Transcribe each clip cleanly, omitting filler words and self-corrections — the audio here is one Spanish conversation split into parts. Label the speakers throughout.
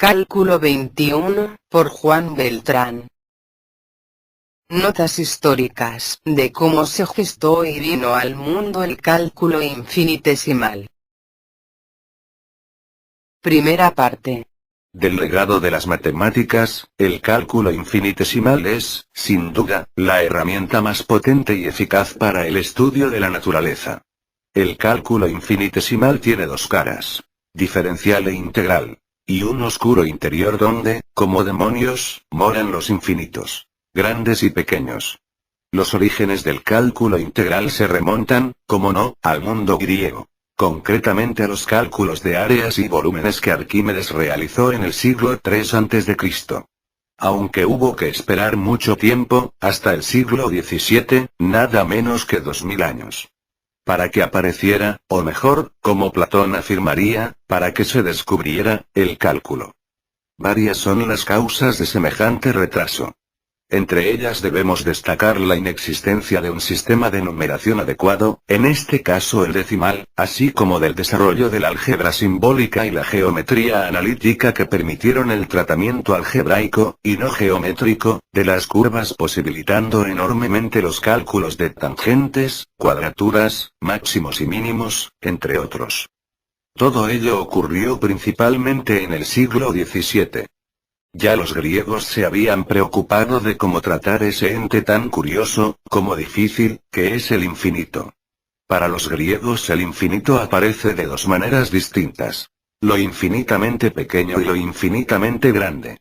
Speaker 1: Cálculo 21, por Juan Beltrán. Notas históricas de cómo se gestó y vino al mundo el cálculo infinitesimal. Primera parte.
Speaker 2: Del legado de las matemáticas, el cálculo infinitesimal es, sin duda, la herramienta más potente y eficaz para el estudio de la naturaleza. El cálculo infinitesimal tiene dos caras, diferencial e integral, y un oscuro interior donde, como demonios, moran los infinitos, grandes y pequeños. Los orígenes del cálculo integral se remontan, como no, al mundo griego. Concretamente a los cálculos de áreas y volúmenes que Arquímedes realizó en el siglo III a.C. Aunque hubo que esperar mucho tiempo, hasta el siglo XVII, nada menos que 2000 años. Para que apareciera, o mejor, como Platón afirmaría, para que se descubriera, el cálculo. Varias son las causas de semejante retraso. Entre ellas debemos destacar la inexistencia de un sistema de numeración adecuado, en este caso el decimal, así como del desarrollo de la álgebra simbólica y la geometría analítica que permitieron el tratamiento algebraico, y no geométrico, de las curvas, posibilitando enormemente los cálculos de tangentes, cuadraturas, máximos y mínimos, entre otros. Todo ello ocurrió principalmente en el siglo XVII. Ya los griegos se habían preocupado de cómo tratar ese ente tan curioso, como difícil, que es el infinito. Para los griegos el infinito aparece de dos maneras distintas. Lo infinitamente pequeño y lo infinitamente grande.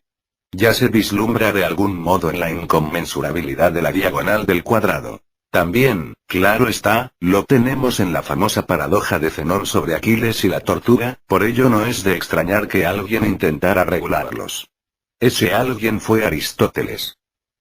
Speaker 2: Ya se vislumbra de algún modo en la inconmensurabilidad de la diagonal del cuadrado. También, claro está, lo tenemos en la famosa paradoja de Zenón sobre Aquiles y la tortuga, por ello no es de extrañar que alguien intentara regularlos. Ese alguien fue Aristóteles.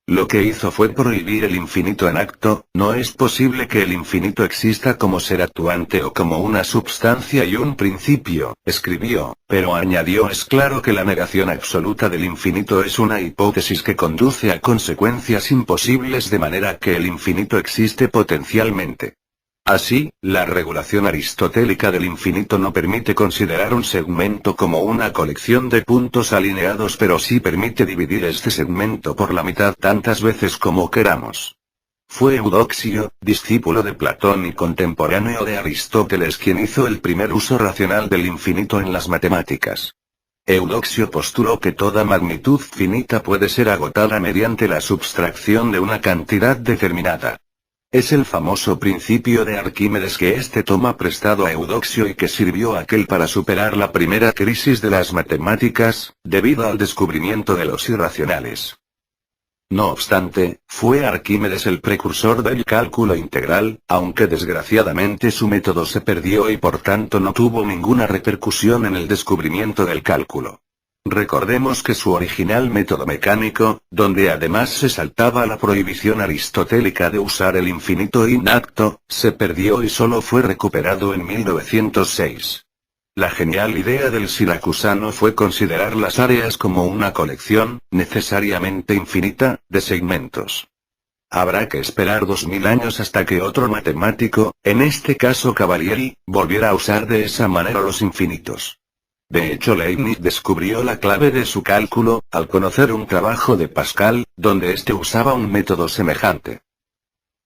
Speaker 2: Lo que hizo fue prohibir el infinito en acto, no es posible que el infinito exista como ser actuante o como una substancia y un principio, escribió, pero añadió: es claro que la negación absoluta del infinito es una hipótesis que conduce a consecuencias imposibles de manera que el infinito existe potencialmente. Así, la regulación aristotélica del infinito no permite considerar un segmento como una colección de puntos alineados, pero sí permite dividir este segmento por la mitad tantas veces como queramos. Fue Eudoxio, discípulo de Platón y contemporáneo de Aristóteles, quien hizo el primer uso racional del infinito en las matemáticas. Eudoxio postuló que toda magnitud finita puede ser agotada mediante la subtracción de una cantidad determinada. Es el famoso principio de Arquímedes que éste toma prestado a Eudoxio y que sirvió a aquel para superar la primera crisis de las matemáticas, debido al descubrimiento de los irracionales. No obstante, fue Arquímedes el precursor del cálculo integral, aunque desgraciadamente su método se perdió y por tanto no tuvo ninguna repercusión en el descubrimiento del cálculo. Recordemos que su original método mecánico, donde además se saltaba la prohibición aristotélica de usar el infinito inacto, se perdió y solo fue recuperado en 1906. La genial idea del siracusano fue considerar las áreas como una colección, necesariamente infinita, de segmentos. Habrá que esperar 2000 años hasta que otro matemático, en este caso Cavalieri, volviera a usar de esa manera los infinitos. De hecho, Leibniz descubrió la clave de su cálculo, al conocer un trabajo de Pascal, donde éste usaba un método semejante.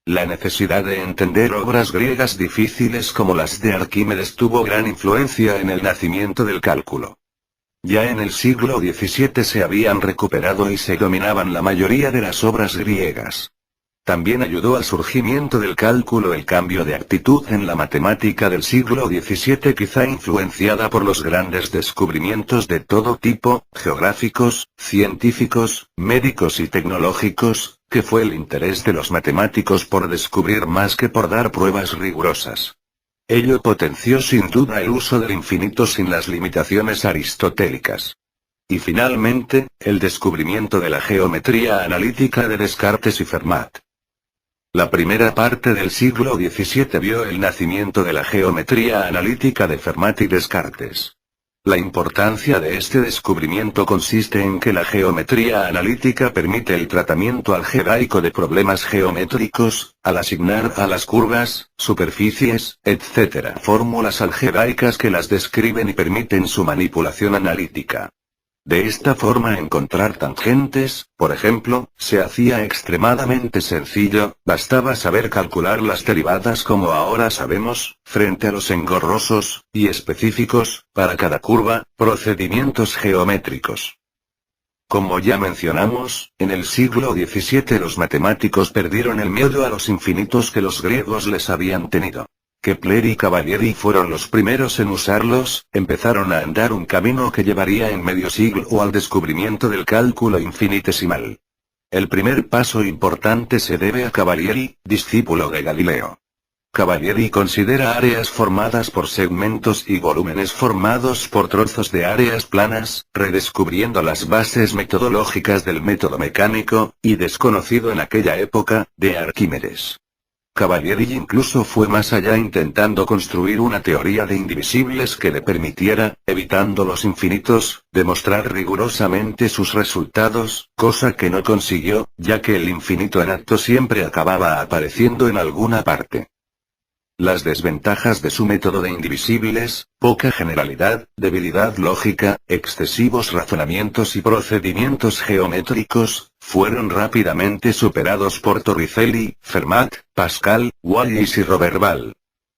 Speaker 2: La necesidad de entender obras griegas difíciles como las de Arquímedes tuvo gran influencia en el nacimiento del cálculo. Ya en el siglo XVII se habían recuperado y se dominaban la mayoría de las obras griegas. También ayudó al surgimiento del cálculo el cambio de actitud en la matemática del siglo XVII, quizá influenciada por los grandes descubrimientos de todo tipo, geográficos, científicos, médicos y tecnológicos, que fue el interés de los matemáticos por descubrir más que por dar pruebas rigurosas. Ello potenció sin duda el uso del infinito sin las limitaciones aristotélicas. Y finalmente, el descubrimiento de la geometría analítica de Descartes y Fermat. La primera parte del siglo XVII vio el nacimiento de la geometría analítica de Fermat y Descartes. La importancia de este descubrimiento consiste en que la geometría analítica permite el tratamiento algebraico de problemas geométricos, al asignar a las curvas, superficies, etc., fórmulas algebraicas que las describen y permiten su manipulación analítica. De esta forma encontrar tangentes, por ejemplo, se hacía extremadamente sencillo, bastaba saber calcular las derivadas como ahora sabemos, frente a los engorrosos, y específicos, para cada curva, procedimientos geométricos. Como ya mencionamos, en el siglo XVII los matemáticos perdieron el miedo a los infinitos que los griegos les habían tenido. Kepler y Cavalieri fueron los primeros en usarlos, empezaron a andar un camino que llevaría en medio siglo al descubrimiento del cálculo infinitesimal. El primer paso importante se debe a Cavalieri, discípulo de Galileo. Cavalieri considera áreas formadas por segmentos y volúmenes formados por trozos de áreas planas, redescubriendo las bases metodológicas del método mecánico, y desconocido en aquella época, de Arquímedes. Cavalieri incluso fue más allá intentando construir una teoría de indivisibles que le permitiera, evitando los infinitos, demostrar rigurosamente sus resultados, cosa que no consiguió, ya que el infinito en acto siempre acababa apareciendo en alguna parte. Las desventajas de su método de indivisibles, poca generalidad, debilidad lógica, excesivos razonamientos y procedimientos geométricos, fueron rápidamente superados por Torricelli, Fermat, Pascal, Wallis y Roberval.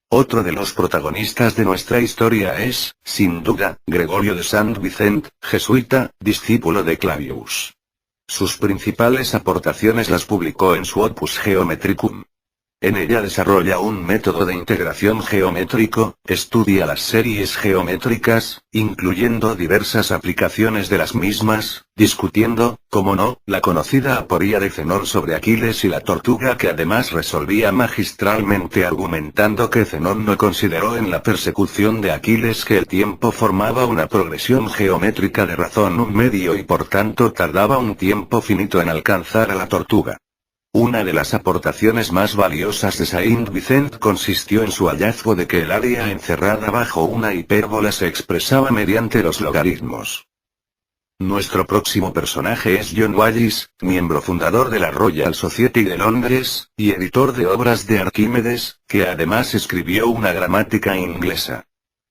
Speaker 2: Otro de los protagonistas de nuestra historia es, sin duda, Gregorio de Saint-Vicent, jesuita, discípulo de Clavius. Sus principales aportaciones las publicó en su Opus Geometricum. En ella desarrolla un método de integración geométrico, estudia las series geométricas, incluyendo diversas aplicaciones de las mismas, discutiendo, como no, la conocida aporía de Zenón sobre Aquiles y la tortuga que además resolvía magistralmente argumentando que Zenón no consideró en la persecución de Aquiles que el tiempo formaba una progresión geométrica de razón un medio y por tanto tardaba un tiempo finito en alcanzar a la tortuga. Una de las aportaciones más valiosas de Saint-Vicent consistió en su hallazgo de que el área encerrada bajo una hipérbola se expresaba mediante los logaritmos. Nuestro próximo personaje es John Wallis, miembro fundador de la Royal Society de Londres, y editor de obras de Arquímedes, que además escribió una gramática inglesa.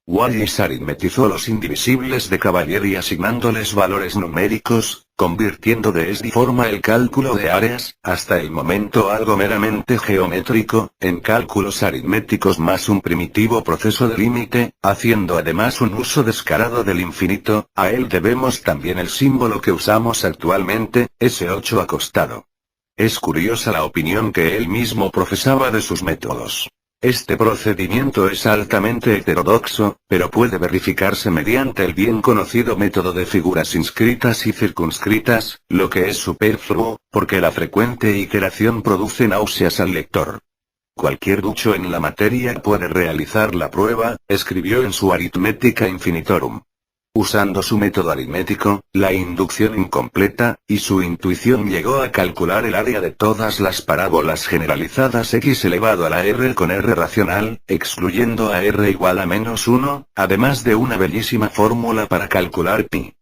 Speaker 2: Wallis aritmetizó los indivisibles de Cavalieri asignándoles valores numéricos, convirtiendo de esta forma el cálculo de áreas, hasta el momento algo meramente geométrico, en cálculos aritméticos más un primitivo proceso de límite, haciendo además un uso descarado del infinito. A él debemos también el símbolo que usamos actualmente, S8 acostado. Es curiosa la opinión que él mismo profesaba de sus métodos. Este procedimiento es altamente heterodoxo, pero puede verificarse mediante el bien conocido método de figuras inscritas y circunscritas, lo que es superfluo, porque la frecuente iteración produce náuseas al lector. Cualquier ducho en la materia puede realizar la prueba, escribió en su Arithmetica Infinitorum. Usando su método aritmético, la inducción incompleta, y su intuición llegó a calcular el área de todas las parábolas generalizadas x elevado a la r con r racional, excluyendo a r igual a -1, además de una bellísima fórmula para calcular pi.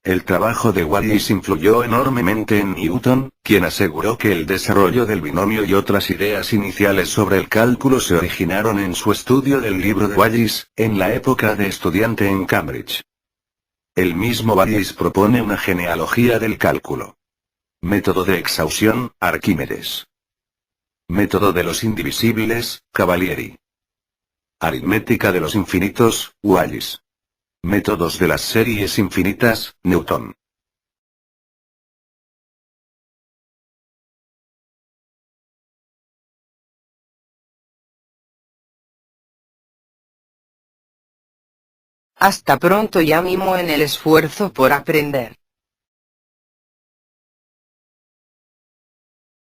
Speaker 2: El trabajo de Wallis influyó enormemente en Newton, quien aseguró que el desarrollo del binomio y otras ideas iniciales sobre el cálculo se originaron en su estudio del libro de Wallis, en la época de estudiante en Cambridge. El mismo Wallis propone una genealogía del cálculo. Método de exhaustión, Arquímedes. Método de los indivisibles, Cavalieri. Aritmética de los infinitos, Wallis. Métodos de las series infinitas, Newton.
Speaker 1: Hasta pronto y ánimo en el esfuerzo por aprender.